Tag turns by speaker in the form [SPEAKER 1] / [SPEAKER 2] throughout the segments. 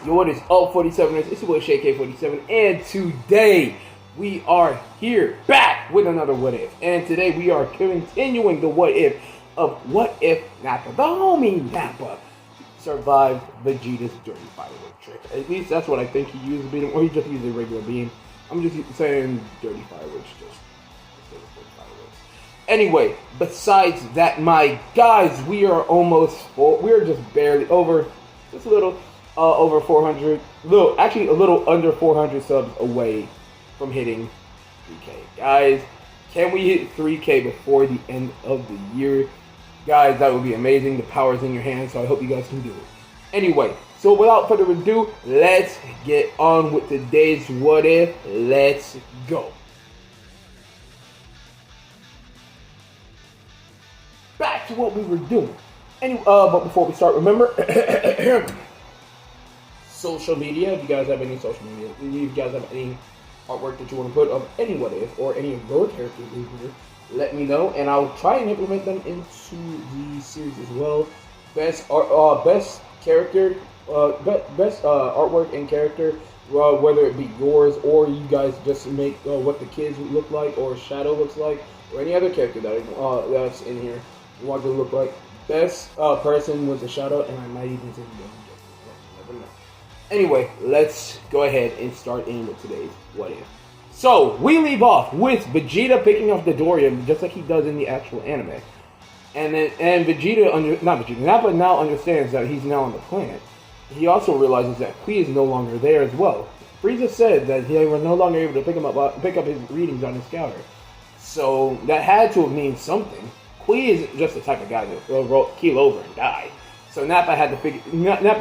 [SPEAKER 1] Yo, what is up, 47ers? It's your boy ShayK47, and today we are here back with another What If. And today we are continuing the What If of what if Nappa, the homie Nappa, survived Vegeta's dirty firework trick. At least that's what I think he used a beam, or he just used a regular beam. I'm just saying dirty fireworks, just dirty fireworks. Anyway, besides that, my guys, we are almost full. We're just barely over, just a little. Over 400, actually a little under 400 subs away from hitting 3K. Guys, can we hit 3K before the end of the year? Guys, that would be amazing. The power's in your hands, so I hope you guys can do it. Anyway, so without further ado, let's get on with today's What If. Let's go. Back to what we were doing. Anyway, but before we start, remember... social media, if you guys have any social media, if you guys have any artwork that you want to put of any What If or any of your characters in here, let me know and I'll try and implement them into the series as well. Best character, best artwork and character, whether it be yours or you guys just make what the kids look like or Shadow looks like or any other character that that's in here you want to look like. Best person with a shout out, and I might even say never know. Anyway, let's go ahead and start in with today's What If. So, we leave off with Vegeta picking up the Doria just like he does in the actual anime. And Nappa now understands that he's now on the planet. He also realizes that Qui is no longer there as well. Frieza said that he was no longer able to pick up his readings on his scouter. So, that had to mean something. Qui is just the type of guy that will keel over and die. So Nappa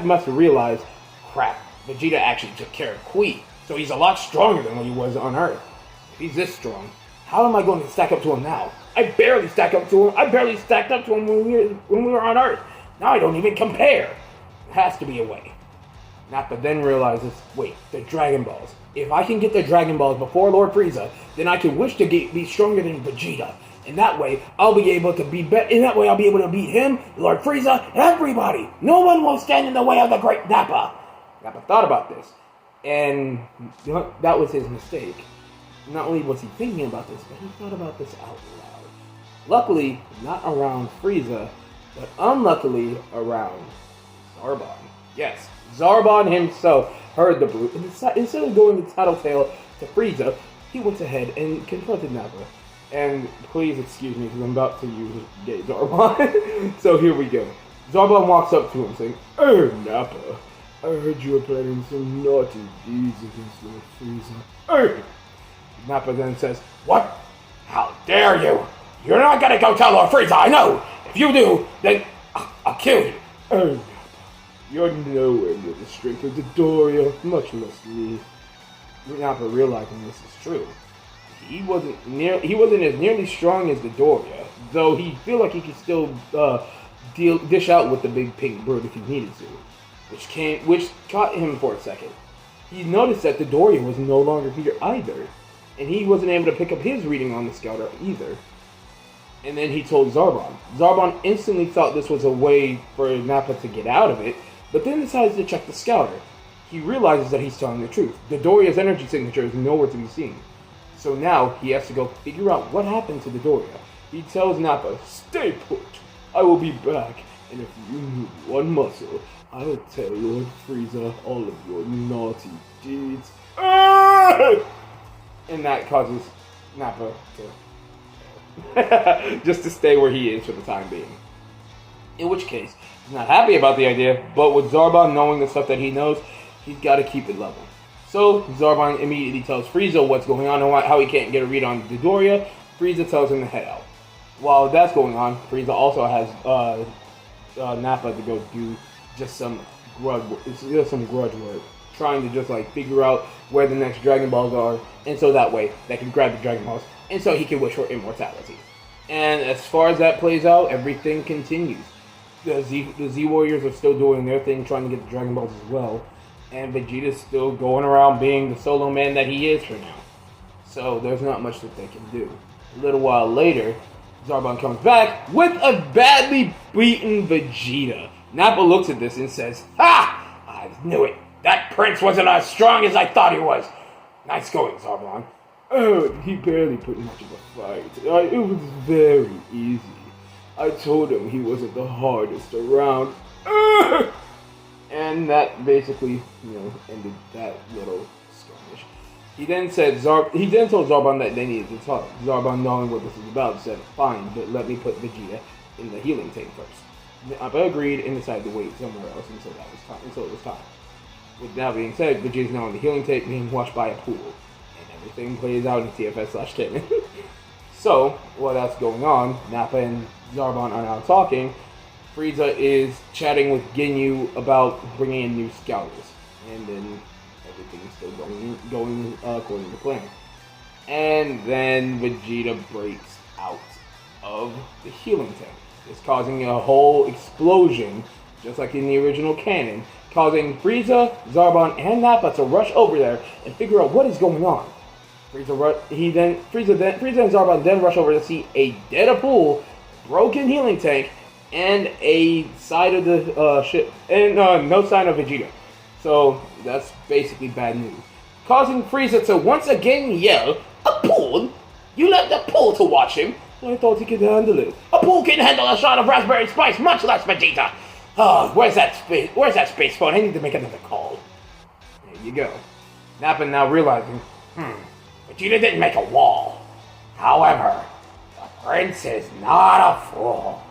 [SPEAKER 1] must have realized, crap, Vegeta actually took care of Qui, so he's a lot stronger than when he was on Earth. If he's this strong, how am I going to stack up to him now? I barely stacked up to him when we were on Earth. Now I don't even compare. There has to be a way. Nappa then realizes, wait, the Dragon Balls. If I can get the Dragon Balls before Lord Frieza, then I can wish to be stronger than Vegeta. And that way, I'll be able to beat him, Lord Frieza, everybody. No one will stand in the way of the great Nappa. Nappa thought about this, and that was his mistake. Not only was he thinking about this, but he thought about this out loud. Luckily, not around Frieza, but unluckily around Zarbon. Yes, Zarbon himself heard the brute, and instead of going the tattletale to Frieza, he went ahead and confronted Nappa. And please excuse me, because I'm about to use gay Zarbon. So here we go. Zarbon walks up to him saying, "Oh, Nappa, I heard you were planning some naughty deeds against Lord Frieza." "Oh!" Nappa then says, "What? How dare you? You're not gonna go tell Lord Frieza, I know! If you do, then I'll kill you." "Oh, Nappa, you're nowhere near the strength of the Doria, much less me." Nappa realizing this is true. He wasn't as nearly strong as the Doria, though he feel like he could still dish out with the big pink bird if he needed to, which caught him for a second. He noticed that the Doria was no longer here either, and he wasn't able to pick up his reading on the scouter either. And then he told Zarbon. Zarbon instantly thought this was a way for Nappa to get out of it, but then decides to check the scouter. He realizes that he's telling the truth. The Doria's energy signature is nowhere to be seen. So now he has to go figure out what happened to the Doria. He tells Nappa, "Stay put. I will be back. And if you move one muscle, I will tell Lord Frieza all of your naughty deeds." And that causes Nappa to just to stay where he is for the time being. In which case, he's not happy about the idea, but with Zarbon knowing the stuff that he knows, he's got to keep it level. So, Zarbon immediately tells Frieza what's going on and how he can't get a read on the Doria. Frieza tells him to head out. While that's going on, Frieza also has Nappa to go do just some grudge work. Trying to just figure out where the next Dragon Balls are, and so that way they can grab the Dragon Balls, and so he can wish for immortality. And as far as that plays out, everything continues. The Z Warriors are still doing their thing, trying to get the Dragon Balls as well. And Vegeta's still going around being the solo man that he is for now. So there's not much that they can do. A little while later, Zarbon comes back with a badly beaten Vegeta. Nappa looks at this and says, "Ha! I knew it.
[SPEAKER 2] That prince wasn't as strong as I thought he was. Nice going, Zarbon.
[SPEAKER 1] Oh, he barely put much of a fight. It was very easy. I told him he wasn't the hardest around. And that basically, ended that little skirmish. He then told Zarbon that they needed to talk. Zarbon, knowing what this is about, said, "Fine, but let me put Vegeta in the healing tank first." Nappa agreed and decided to wait somewhere else until it was time. With that being said, Vegeta's now in the healing tank being washed by a pool. And everything plays out in TFS/10. So, while that's going on, Nappa and Zarbon are now talking. Frieza is chatting with Ginyu about bringing in new scouters. And then everything's still going according to plan. And then Vegeta breaks out of the healing tank. It's causing a whole explosion, just like in the original canon, causing Frieza, Zarbon, and Nappa to rush over there and figure out what is going on. Frieza and Zarbon then rush over to see a dead pool, broken healing tank, and a side of the ship, and no sign of Vegeta. So that's basically bad news, causing Frieza to once again yell, "A pool? You left the pool to watch him? I thought he could handle it. A pool can handle a shot of raspberry spice, much less Vegeta. Oh, where's that space phone? I need to make another call." There you go. Nappa now realizing, Vegeta didn't make a wall. However, the prince is not a fool.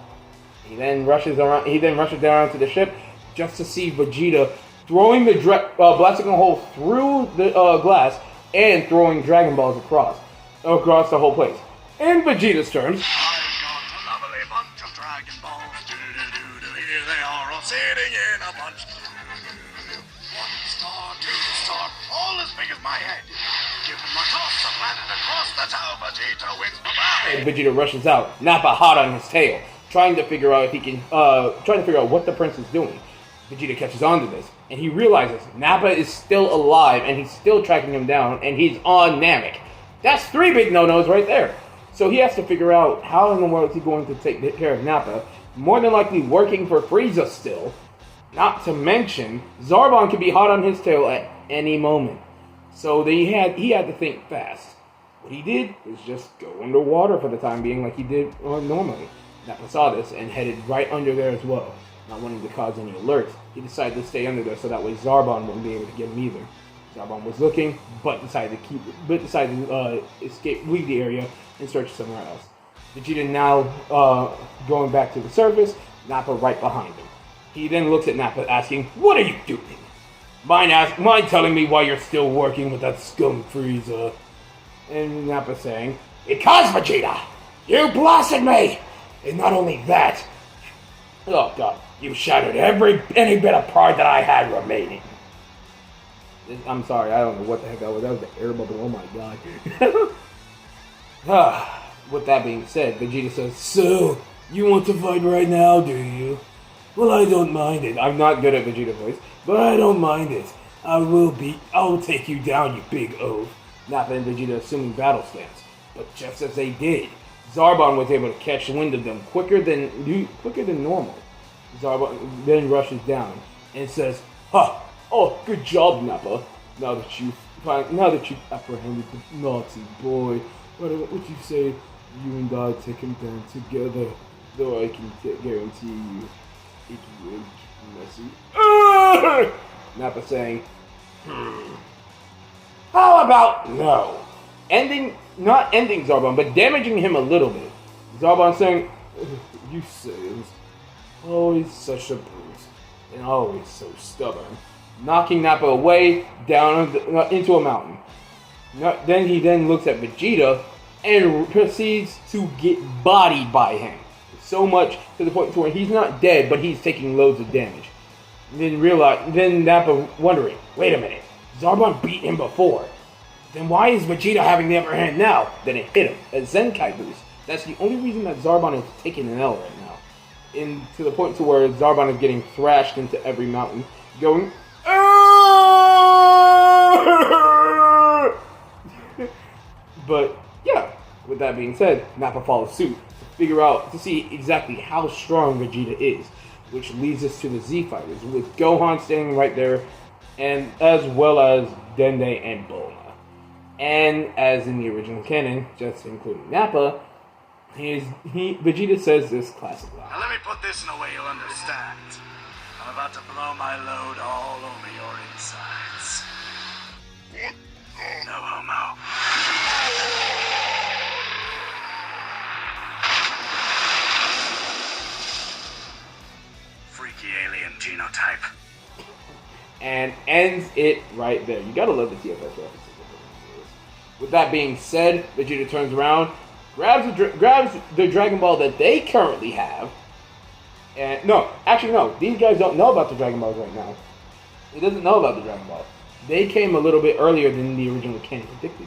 [SPEAKER 1] He then rushes down to the ship just to see Vegeta throwing the blasting a hole through the glass and throwing Dragon Balls across the whole place. In Vegeta's terms,
[SPEAKER 3] I've got a lovely bunch of Dragon Balls. Here they are all sitting in a bunch. 1 star, 2 star, all as big as my head. Give them a toss, a planet across the tower. Vegeta wins. Bye-bye.
[SPEAKER 1] and Vegeta rushes out, Nappa hot on his tail, trying to figure out what the prince is doing. Vegeta catches on to this, and he realizes Nappa is still alive, and he's still tracking him down, and he's on Namek. That's 3 big no-nos right there. So he has to figure out how in the world is he going to take care of Nappa, more than likely working for Frieza still. Not to mention, Zarbon could be hot on his tail at any moment. So he had to think fast. What he did was just go underwater for the time being like he did normally. Nappa saw this and headed right under there as well. Not wanting to cause any alerts, he decided to stay under there so that way Zarbon wouldn't be able to get him either. Zarbon was looking, but decided to leave the area and search somewhere else. Vegeta now going back to the surface, Nappa right behind him. He then looks at Nappa asking, "What are you doing? Mind telling me why you're still working with that scum Frieza?" And Nappa saying, "Because, Vegeta, you blasted me! And not only that, oh god, you shattered any bit of pride that I had remaining." I'm sorry, I don't know what the heck that was. That was the air bubble, oh my god. With that being said, Vegeta says, "So, you want to fight right now, do you? Well, I don't mind it." I'm not good at Vegeta voice, but I don't mind it. I'll take you down, you big oaf. Nappa and Vegeta assuming battle stance. But just as they did, Zarbon was able to catch wind of them quicker than normal. Zarbon then rushes down and says, "Ha! Oh, good job, Nappa. Now that you've apprehended the naughty boy, why don't you say you and I take him down together? Though I can guarantee you, it will get messy." Nappa saying, "How about no?" Not ending Zarbon, but damaging him a little bit. Zarbon saying, "You Saiyans, always such a brute, and always so stubborn." Knocking Nappa away down into a mountain. Then he looks at Vegeta and proceeds to get bodied by him. So much to the point where he's not dead, but he's taking loads of damage. Then Nappa wondering, wait a minute, Zarbon beat him before. Then why is Vegeta having the upper hand now? Then it hit him, a Zenkai boost. That's the only reason that Zarbon is taking an L right now. To the point to where Zarbon is getting thrashed into every mountain, going, but yeah, with that being said, Nappa follows suit to see exactly how strong Vegeta is, which leads us to the Z Fighters, with Gohan standing right there, and as well as Dende and Bulma. And as in the original canon, just including Nappa, Vegeta says this classic line.
[SPEAKER 3] Now let me put this in a way you'll understand. I'm about to blow my load all over your insides. No homo. Freaky alien genotype.
[SPEAKER 1] And ends it right there. You gotta love the TFS references. With that being said, Vegeta turns around, grabs the Dragon Ball that they currently have. And no, these guys don't know about the Dragon Balls right now. He doesn't know about the Dragon Ball. They came a little bit earlier than the original canon predicted.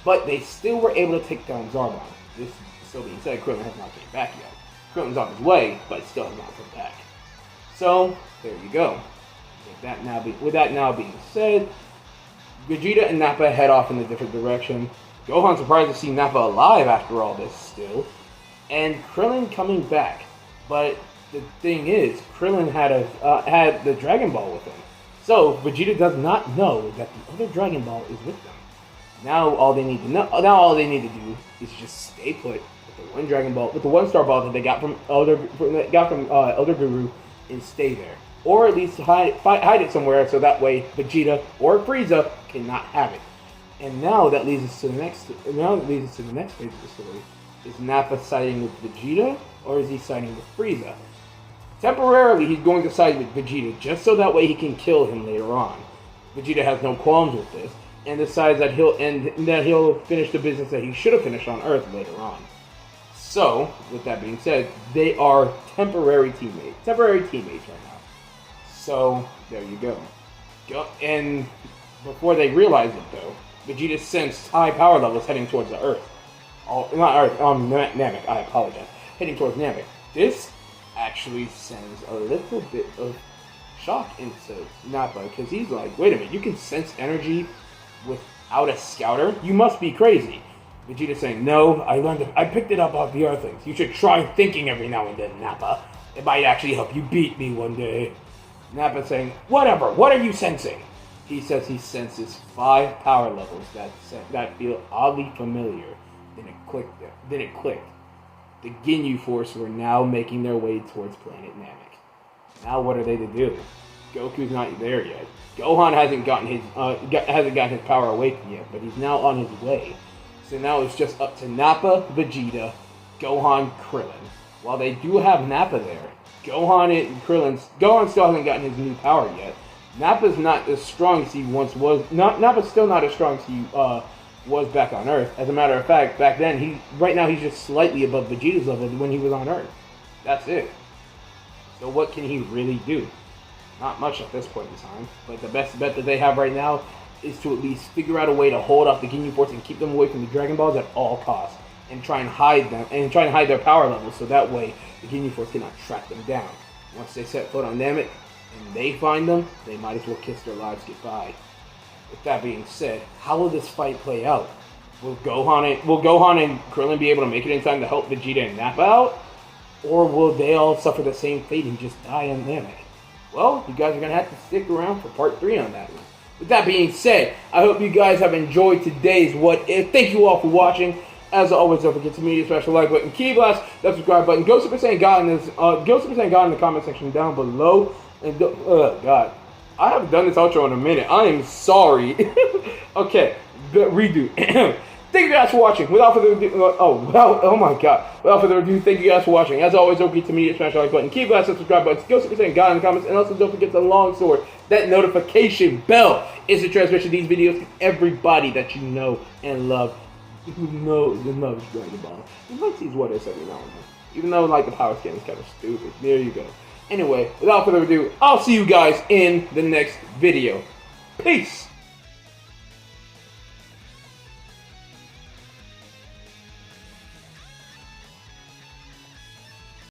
[SPEAKER 1] But they still were able to take down Zarbon. This still being said, Krillin has not came back yet. Krillin's on his way, but still has not come back. So, there you go. With that now being said, Vegeta and Nappa head off in a different direction. Gohan's surprised to see Nappa alive after all this still. And Krillin coming back. But the thing is, Krillin had the Dragon Ball with him. So Vegeta does not know that the other Dragon Ball is with them. Now all they need to do is just stay put with the one Dragon Ball, with the one Star Ball that they got from Elder Guru, and stay there. Or at least hide it somewhere so that way Vegeta or Frieza cannot have it. And now that leads us to the next phase of the story. Is Nappa siding with Vegeta or is he siding with Frieza? Temporarily he's going to side with Vegeta just so that way he can kill him later on. Vegeta has no qualms with this and decides that he'll finish the business that he should have finished on Earth later on. So, with that being said, they are temporary teammates right now. So, there you go. And before they realize it, though, Vegeta sensed high power levels heading towards the Earth. Namek, I apologize. Heading towards Namek. This actually sends a little bit of shock into Nappa, because he's like, wait a minute, you can sense energy without a scouter? You must be crazy. Vegeta saying, no, I picked it up off the Earthlings. You should try thinking every now and then, Nappa. It might actually help you beat me one day. Nappa saying, whatever, what are you sensing? He says he senses 5 power levels that feel oddly familiar. Then it clicked. The Ginyu Force were now making their way towards planet Namek. Now what are they to do? Goku's not there yet. Gohan hasn't gotten his power awakened yet, but he's now on his way. So now it's just up to Nappa, Vegeta, Gohan, Krillin. While they do have Nappa there, Gohan still hasn't gotten his new power yet. Nappa's not as strong as he once was. Nappa's still not as strong as he was back on Earth. As a matter of fact, back then, right now he's just slightly above Vegeta's level when he was on Earth. That's it. So what can he really do? Not much at this point in time. But the best bet that they have right now is to at least figure out a way to hold off the Ginyu Force and keep them away from the Dragon Balls at all costs. And try and hide them, and try and hide their power levels, so that way the Ginyu Force cannot track them down. Once they set foot on Namek, and they find them, they might as well kiss their lives goodbye. With that being said, how will this fight play out? Will Gohan and Krillin be able to make it in time to help Vegeta and Nappa out? Or will they all suffer the same fate and just die on Namek? Well, you guys are going to have to stick around for part 3 on that one. With that being said, I hope you guys have enjoyed today's What If. Thank you all for watching. As always, don't forget to smash the like button, key blast, that subscribe button. Go Super Saiyan God in the comment section down below. And God, I haven't done this outro in a minute. I am sorry. Okay, redo. Thank you guys for watching. Without further ado, oh my God. Without further ado, thank you guys for watching. As always, don't forget to smash the like button, key blast, that subscribe button. Go Super Saiyan God in the comments, and also don't forget the long sword. That notification bell is the transmission of these videos to everybody that you know and love. Who knows and loves Dragon Ball. You might see what ifs every now and then. Even though like the power scan is kind of stupid. There you go. Anyway, without further ado, I'll see you guys in the next video. Peace!